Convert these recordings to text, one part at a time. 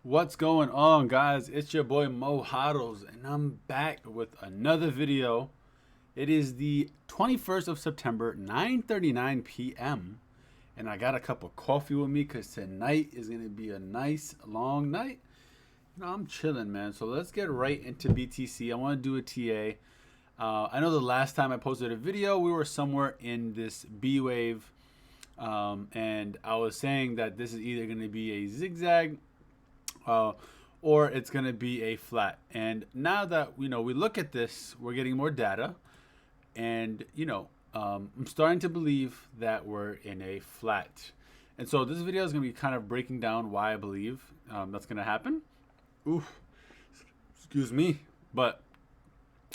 What's going on, guys? It's your boy Mo Hodls, and I'm back with another video. It is the 21st of September, 9:39 p.m. and I got a cup of coffee with me because tonight is going to be a nice long night. I'm chilling, man. So let's get right into BTC. I want to do a TA. I know the last time I posted a video, we were somewhere in this B wave, and I was saying that this is either going to be a zigzag or it's going to be a flat. And now that we look at this, we're getting more data, and I'm starting to believe that we're in a flat. And so this video is going to be kind of breaking down why I believe that's going to happen. Oof, excuse me, but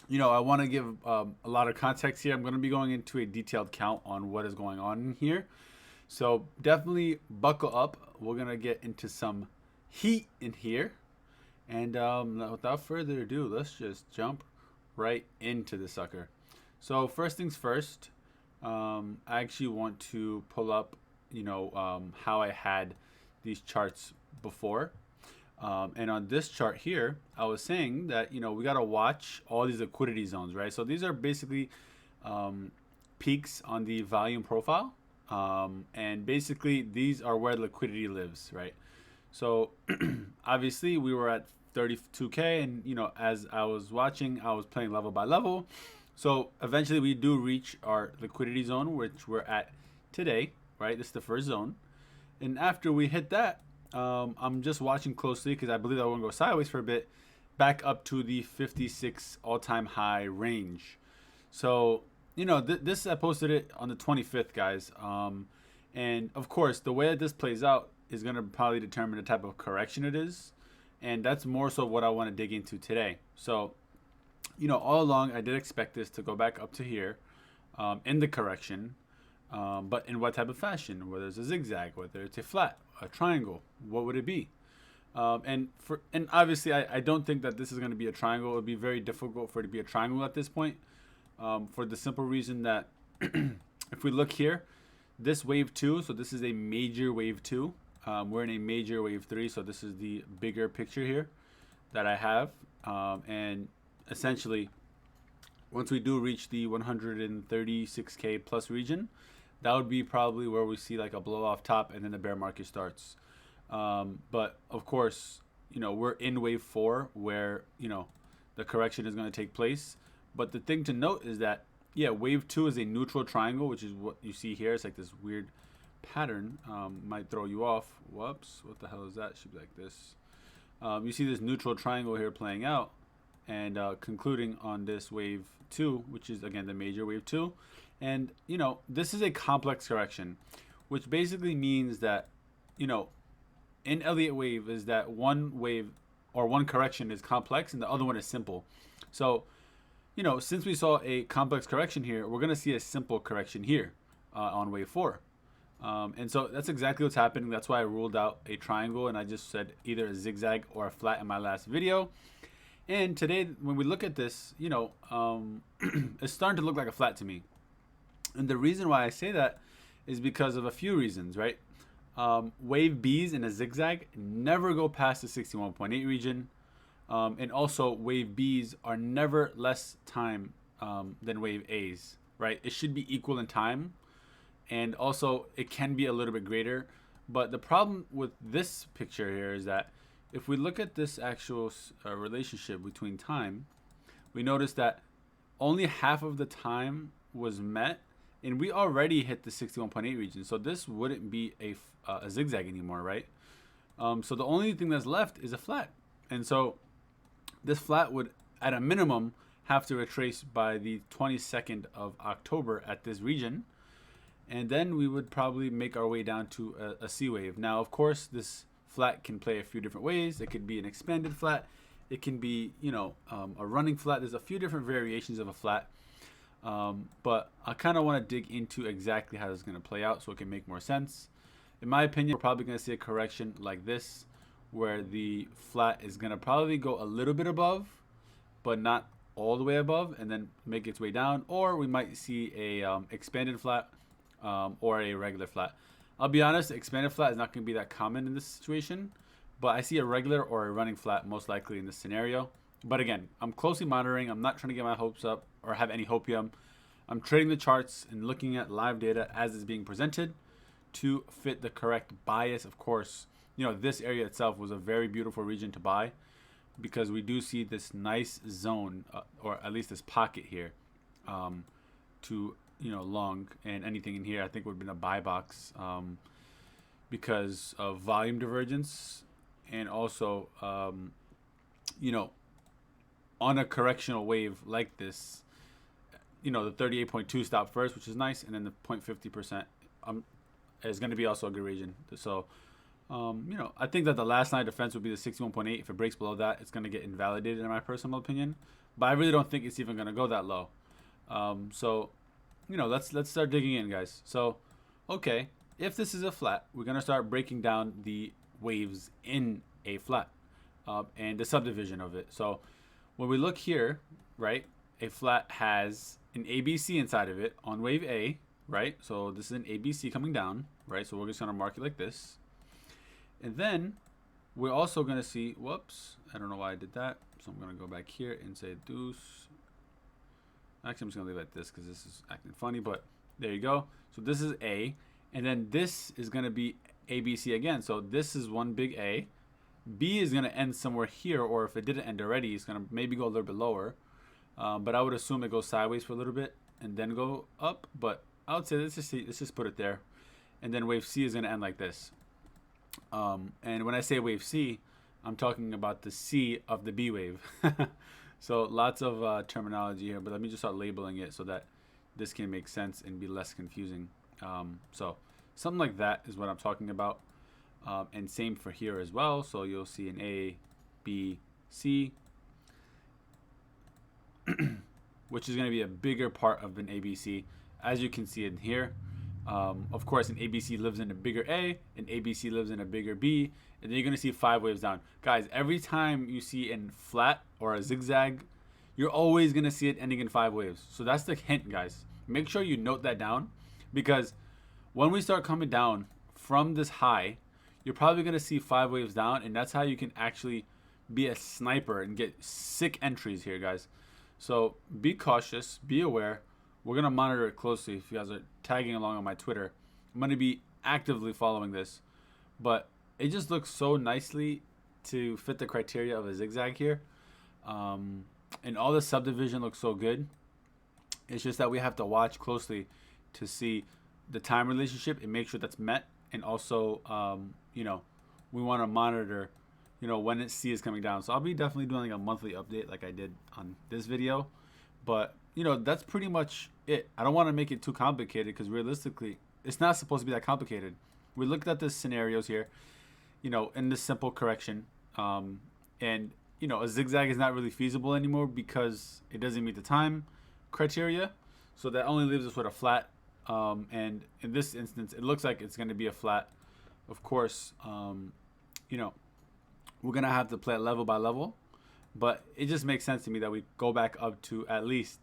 I want to give a lot of context here. I'm going to be going into a detailed count on what is going on in here, so definitely buckle up. We're going to get into some heat in here, and without further ado, let's just jump right into the sucker. So first things first, I actually want to pull up how I had these charts before, and on this chart here I was saying that we got to watch all these liquidity zones, right? So these are basically peaks on the volume profile, and basically these are where liquidity lives, right? So obviously we were at 32K, and as I was watching, I was playing level by level. So eventually we do reach our liquidity zone, which we're at today, right? This is the first zone. And after we hit that, I'm just watching closely because I believe I want to go sideways for a bit, back up to the 56 all-time high range. So, this I posted it on the 25th, guys. And of course, the way that this plays out is going to probably determine the type of correction it is. And that's more so what I want to dig into today. So, all along, I did expect this to go back up to here in the correction. But in what type of fashion? Whether it's a zigzag, whether it's a flat, a triangle, what would it be? And obviously, I don't think that this is going to be a triangle. It would be very difficult for it to be a triangle at this point, for the simple reason that if we look here, this wave 2, so this is a major wave 2. We're in a major wave 3, so this is the bigger picture here that I have. And essentially, once we do reach the 136K plus region, that would be probably where we see like a blow off top, and then the bear market starts. But of course, we're in wave 4 where, the correction is going to take place. But the thing to note is that, yeah, wave 2 is a neutral triangle, which is what you see here. It's like this weird pattern, might throw you off. Whoops, what the hell is that? It should be like this. You see this neutral triangle here playing out, and concluding on this wave 2, which is again the major wave 2. And this is a complex correction, which basically means that in Elliot wave is that one wave or one correction is complex and the other one is simple. So since we saw a complex correction here, we're going to see a simple correction here on wave 4. And so that's exactly what's happening. That's why I ruled out a triangle, and I just said either a zigzag or a flat in my last video. And today, when we look at this, it's starting to look like a flat to me. And the reason why I say that is because of a few reasons, right? Wave Bs in a zigzag never go past the 61.8 region. And also, wave Bs are never less time than wave As, right? It should be equal in time. And also, it can be a little bit greater. But the problem with this picture here is that if we look at this actual relationship between time, we notice that only half of the time was met, and we already hit the 61.8 region. So this wouldn't be a zigzag anymore, right? So the only thing that's left is a flat. And so this flat would, at a minimum, have to retrace by the 22nd of October at this region. And then we would probably make our way down to a C wave. Now, of course, this flat can play a few different ways. It could be an expanded flat. It can be, a running flat. There's a few different variations of a flat. But I kind of want to dig into exactly how this is going to play out so it can make more sense. In my opinion, we're probably going to see a correction like this, where the flat is going to probably go a little bit above, but not all the way above, and then make its way down. Or we might see a expanded flat, or a regular flat. I'll be honest, expanded flat is not going to be that common in this situation, but I see a regular or a running flat most likely in this scenario. But again, I'm closely monitoring. I'm not trying to get my hopes up or have any hopium. I'm trading the charts and looking at live data as it's being presented to fit the correct bias. Of course, this area itself was a very beautiful region to buy because we do see this nice zone, or at least this pocket here, to long, and anything in here I think would have been a buy box because of volume divergence, and also on a correctional wave like this, the 38.2 stop first, which is nice, and then the 0.50% is going to be also a good region. So I think that the last line of defense would be the 61.8. If it breaks below that, it's going to get invalidated in my personal opinion, but I really don't think it's even going to go that low. So let's start digging in, guys. So okay, if this is a flat, we're going to start breaking down the waves in a flat and the subdivision of it. So when we look here, right, a flat has an ABC inside of it on wave A, right? So this is an ABC coming down, right? So we're just going to mark it like this. And then we're also going to see, whoops, I don't know why I did that. So I'm going to go back here and say deuce. Actually, I'm just going to leave it like this because this is acting funny, but there you go. So this is A, and then this is going to be ABC again. So this is one big A. B is going to end somewhere here, or if it didn't end already, it's going to maybe go a little bit lower. But I would assume it goes sideways for a little bit and then go up. But I would say let's just put it there. And then wave C is going to end like this. And when I say wave C, I'm talking about the C of the B wave. So lots of terminology here, but let me just start labeling it so that this can make sense and be less confusing. So something like that is what I'm talking about. And same for here as well. So you'll see an A, B, C, which is going to be a bigger part of an ABC, as you can see in here. Of course, an ABC lives in a bigger A, an ABC lives in a bigger B, and then you're going to see 5 waves down. Guys, every time you see a flat or a zigzag, you're always going to see it ending in 5 waves. So that's the hint, guys. Make sure you note that down, because when we start coming down from this high, you're probably going to see 5 waves down, and that's how you can actually be a sniper and get sick entries here, guys. So be cautious, be aware. We're going to monitor it closely. If you guys are tagging along on my Twitter, I'm going to be actively following this. But it just looks so nicely to fit the criteria of a zigzag here. And all the subdivision looks so good. It's just that we have to watch closely to see the time relationship and make sure that's met. And also, we want to monitor, when C is coming down. So I'll be definitely doing like a monthly update like I did on this video. But, that's pretty much it. I don't want to make it too complicated because realistically, it's not supposed to be that complicated. We looked at the scenarios here, in this simple correction. And, a zigzag is not really feasible anymore because it doesn't meet the time criteria. So that only leaves us with a flat. And in this instance, it looks like it's going to be a flat. Of course, we're going to have to play it level by level. But it just makes sense to me that we go back up to at least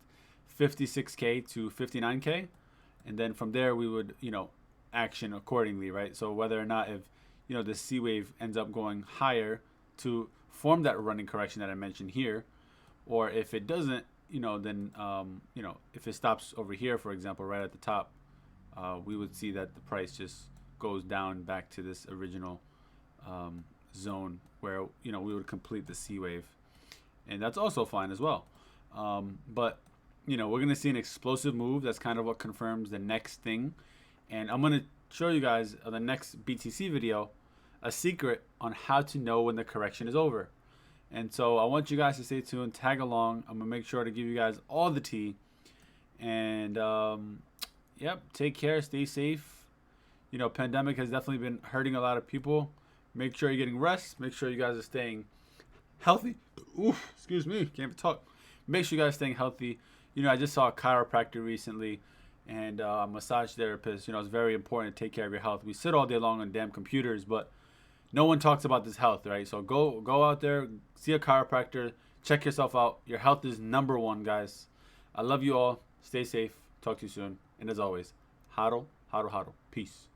56K to 59K. And then from there, we would, action accordingly, right? So whether or not if, the C wave ends up going higher to form that running correction that I mentioned here, or if it doesn't, then, if it stops over here, for example, right at the top, we would see that the price just goes down back to this original zone where, we would complete the C wave. And that's also fine as well. But, we're going to see an explosive move. That's kind of what confirms the next thing. And I'm going to show you guys on the next BTC video a secret on how to know when the correction is over. And so I want you guys to stay tuned, tag along. I'm going to make sure to give you guys all the tea. And, yep, take care, stay safe. Pandemic has definitely been hurting a lot of people. Make sure you're getting rest. Make sure you guys are staying healthy. Oof, excuse me, can't even talk. Make sure you guys are staying healthy. I just saw a chiropractor recently and a massage therapist. It's very important to take care of your health. We sit all day long on damn computers, but no one talks about this health, right? So go out there, see a chiropractor, check yourself out. Your health is number one, guys. I love you all. Stay safe. Talk to you soon. And as always, hodl, hodl, hodl. Peace.